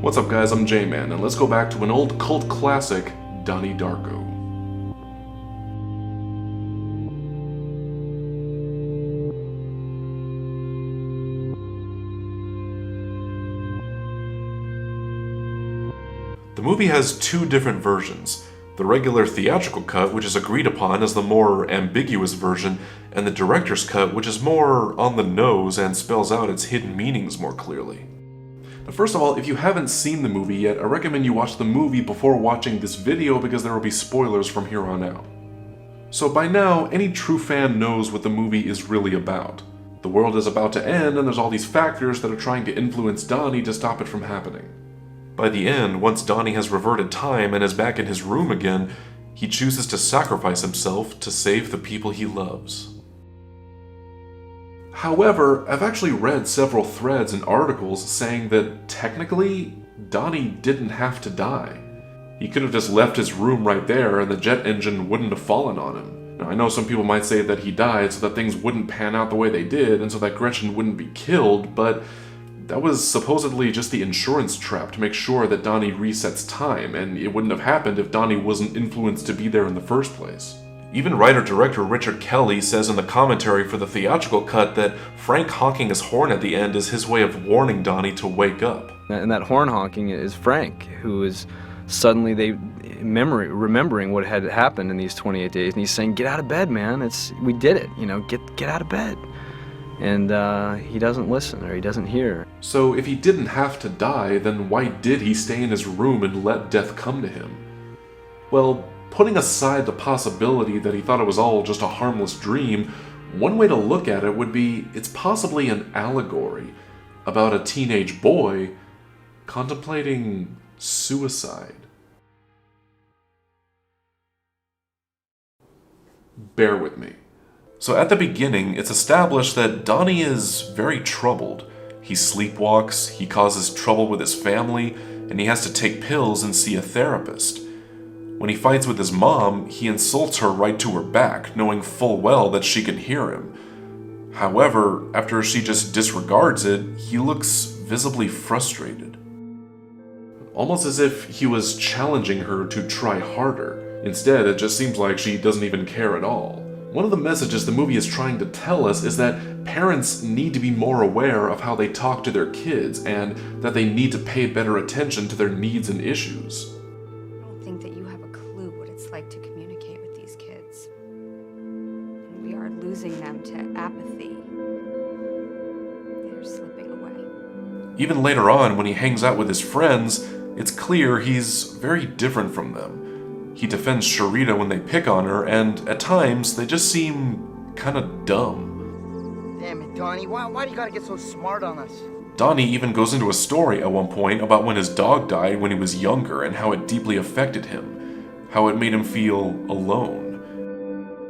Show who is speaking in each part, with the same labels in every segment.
Speaker 1: What's up guys, I'm J-Man, and let's go back to an old cult classic, Donnie Darko. The movie has two different versions. The regular theatrical cut, which is agreed upon as the more ambiguous version, and the director's cut, which is more on the nose and spells out its hidden meanings more clearly. Now, first of all, if you haven't seen the movie yet, I recommend you watch the movie before watching this video because there will be spoilers from here on out. So by now, any true fan knows what the movie is really about. The world is about to end and there's all these factors that are trying to influence Donnie to stop it from happening. By the end, once Donnie has reverted time and is back in his room again, he chooses to sacrifice himself to save the people he loves. However, I've actually read several threads and articles saying that technically, Donnie didn't have to die. He could have just left his room right there and the jet engine wouldn't have fallen on him. Now, I know some people might say that he died so that things wouldn't pan out the way they did and so that Gretchen wouldn't be killed, but that was supposedly just the insurance trap to make sure that Donnie resets time, and it wouldn't have happened if Donnie wasn't influenced to be there in the first place. Even writer-director Richard Kelly says in the commentary for the theatrical cut that Frank honking his horn at the end is his way of warning Donnie to wake up.
Speaker 2: And that horn honking is Frank, who is suddenly remembering what had happened in these 28 days, and he's saying, "Get out of bed, man! We did it! Get out of bed!" And he doesn't listen, or he doesn't hear.
Speaker 1: So if he didn't have to die, then why did he stay in his room and let death come to him? Well, putting aside the possibility that he thought it was all just a harmless dream, one way to look at it would be it's possibly an allegory about a teenage boy contemplating suicide. Bear with me. So at the beginning, it's established that Donnie is very troubled. He sleepwalks, he causes trouble with his family, and he has to take pills and see a therapist. When he fights with his mom, he insults her right to her back, knowing full well that she can hear him. However, after she just disregards it, he looks visibly frustrated. Almost as if he was challenging her to try harder. Instead, it just seems like she doesn't even care at all. One of the messages the movie is trying to tell us is that parents need to be more aware of how they talk to their kids and that they need to pay better attention to their needs and issues.
Speaker 3: I don't think that you have a clue what it's like to communicate with these kids. And we are losing them to apathy. They're slipping away.
Speaker 1: Even later on, when he hangs out with his friends, it's clear he's very different from them. He defends Sharita when they pick on her, and at times, they just seem kinda dumb.
Speaker 4: Damn it, Donnie, why do you gotta get so smart on us?
Speaker 1: Donnie even goes into a story at one point about when his dog died when he was younger and how it deeply affected him, how it made him feel alone.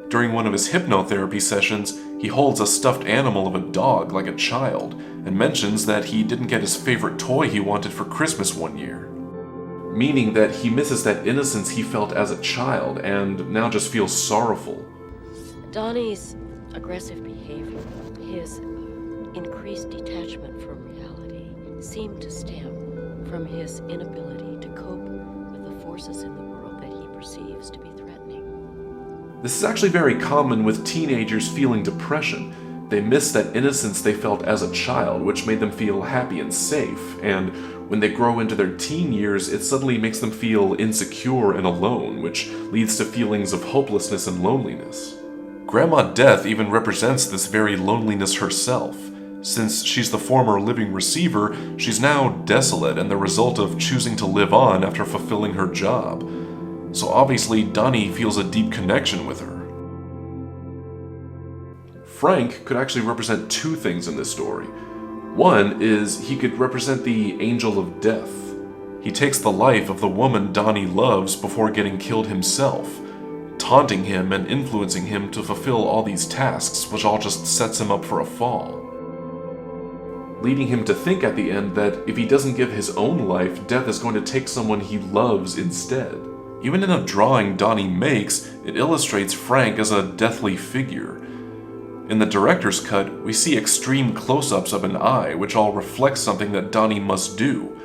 Speaker 1: During one of his hypnotherapy sessions, he holds a stuffed animal of a dog like a child, and mentions that he didn't get his favorite toy he wanted for Christmas one year. Meaning that he misses that innocence he felt as a child and now just feels sorrowful.
Speaker 5: Donnie's aggressive behavior, his increased detachment from reality, seemed to stem from his inability to cope with the forces in the world that he perceives to be threatening.
Speaker 1: This is actually very common with teenagers feeling depression. They miss that innocence they felt as a child, which made them feel happy and safe, and when they grow into their teen years, it suddenly makes them feel insecure and alone, which leads to feelings of hopelessness and loneliness. Grandma Death even represents this very loneliness herself. Since she's the former living receiver, she's now desolate and the result of choosing to live on after fulfilling her job. So obviously, Donnie feels a deep connection with her. Frank could actually represent two things in this story. One is he could represent the angel of death. He takes the life of the woman Donnie loves before getting killed himself, taunting him and influencing him to fulfill all these tasks, which all just sets him up for a fall. Leading him to think at the end that if he doesn't give his own life, death is going to take someone he loves instead. Even in a drawing Donnie makes, it illustrates Frank as a deathly figure. In the director's cut, we see extreme close-ups of an eye, which all reflects something that Donnie must do.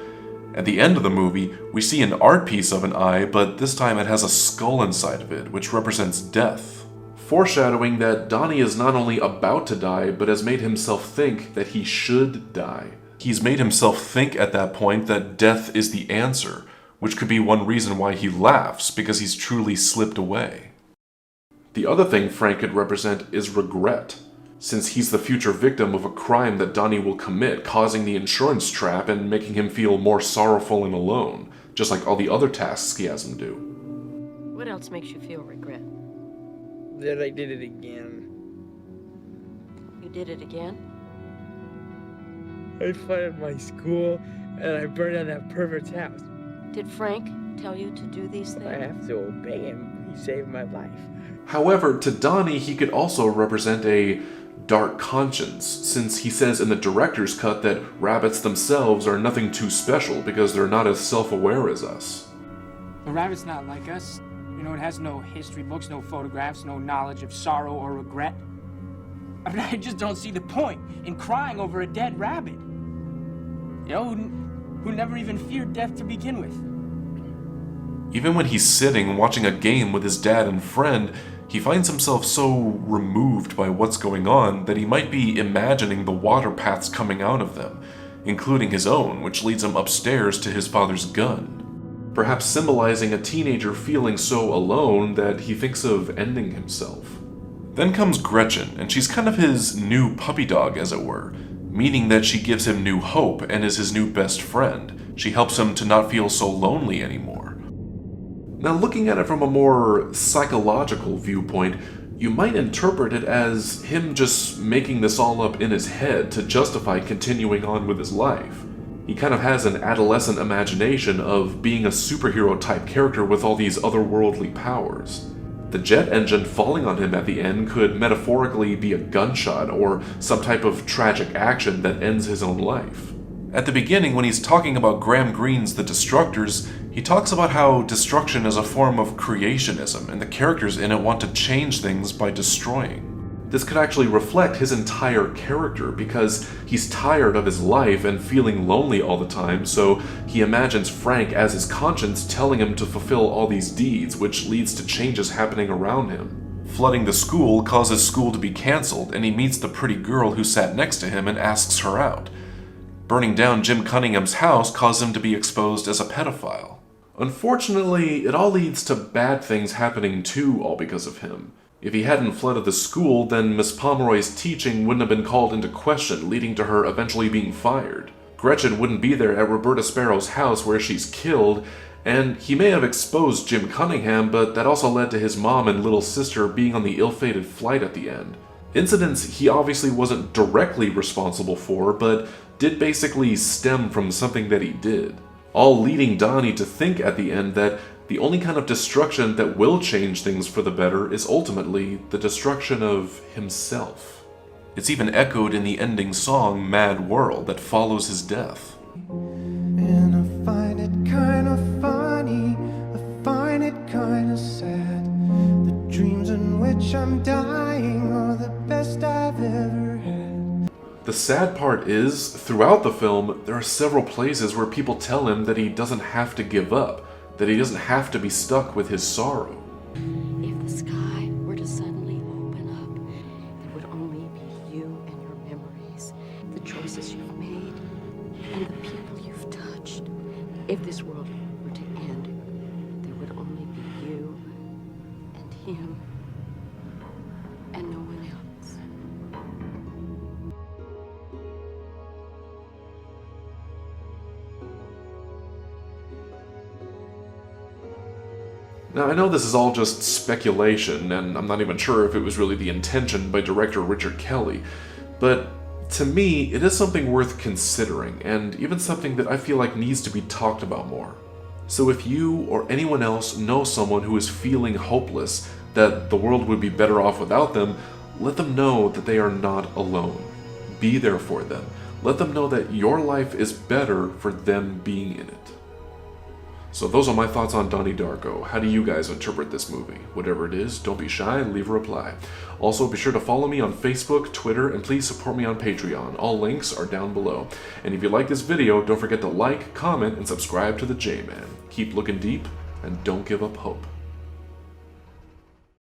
Speaker 1: At the end of the movie, we see an art piece of an eye, but this time it has a skull inside of it, which represents death. Foreshadowing that Donnie is not only about to die, but has made himself think that he should die. He's made himself think at that point that death is the answer, which could be one reason why he laughs, because he's truly slipped away. The other thing Frank could represent is regret, since he's the future victim of a crime that Donnie will commit, causing the insurance trap and making him feel more sorrowful and alone, just like all the other tasks he has him do.
Speaker 5: What else makes you feel regret?
Speaker 6: That I did it again.
Speaker 5: You did it again?
Speaker 6: I flooded my school and I burned down that pervert's house.
Speaker 5: Did Frank tell you to do these things?
Speaker 6: I have to obey him. He saved my life.
Speaker 1: However, to Donnie, he could also represent a dark conscience, since he says in the director's cut that rabbits themselves are nothing too special because they're not as self-aware as us.
Speaker 7: The rabbit's not like us. You know, it has no history books, no photographs, no knowledge of sorrow or regret. I mean, I just don't see the point in crying over a dead rabbit. You know, who never even feared death to begin with.
Speaker 1: Even when he's sitting watching a game with his dad and friend, he finds himself so removed by what's going on that he might be imagining the water paths coming out of them, including his own, which leads him upstairs to his father's gun. Perhaps symbolizing a teenager feeling so alone that he thinks of ending himself. Then comes Gretchen, and she's kind of his new puppy dog, as it were, meaning that she gives him new hope and is his new best friend. She helps him to not feel so lonely anymore. Now, looking at it from a more psychological viewpoint, you might interpret it as him just making this all up in his head to justify continuing on with his life. He kind of has an adolescent imagination of being a superhero type character with all these otherworldly powers. The jet engine falling on him at the end could metaphorically be a gunshot or some type of tragic action that ends his own life. At the beginning, when he's talking about Graham Greene's The Destructors, he talks about how destruction is a form of creationism and the characters in it want to change things by destroying. This could actually reflect his entire character because he's tired of his life and feeling lonely all the time, so he imagines Frank as his conscience telling him to fulfill all these deeds, which leads to changes happening around him. Flooding the school causes school to be cancelled, and he meets the pretty girl who sat next to him and asks her out. Burning down Jim Cunningham's house caused him to be exposed as a pedophile. Unfortunately, it all leads to bad things happening too, all because of him. If he hadn't flooded the school, then Miss Pomeroy's teaching wouldn't have been called into question, leading to her eventually being fired. Gretchen wouldn't be there at Roberta Sparrow's house where she's killed, and he may have exposed Jim Cunningham, but that also led to his mom and little sister being on the ill-fated flight at the end. Incidents he obviously wasn't directly responsible for, but did basically stem from something that he did. All leading Donnie to think at the end that the only kind of destruction that will change things for the better is ultimately the destruction of himself. It's even echoed in the ending song Mad World that follows his death.
Speaker 8: And I find it kind of funny, I find it kind of sad. The dreams in which I'm dying are the best I've ever had.
Speaker 1: The sad part is, throughout the film, there are several places where people tell him that he doesn't have to give up, that he doesn't have to be stuck with his sorrow.
Speaker 5: If the sky were to suddenly open up, there would only be you and your memories, the choices you've made, and the people you've touched. If this world were to end, there would only be you and him and no one else.
Speaker 1: Now, I know this is all just speculation, and I'm not even sure if it was really the intention by director Richard Kelly, but to me, it is something worth considering, and even something that I feel like needs to be talked about more. So if you or anyone else know someone who is feeling hopeless, that the world would be better off without them, let them know that they are not alone. Be there for them. Let them know that your life is better for them being in it. So those are my thoughts on Donnie Darko. How do you guys interpret this movie? Whatever it is, don't be shy and leave a reply. Also, be sure to follow me on Facebook, Twitter, and please support me on Patreon. All links are down below. And if you like this video, don't forget to like, comment, and subscribe to the J-Man. Keep looking deep, and don't give up hope.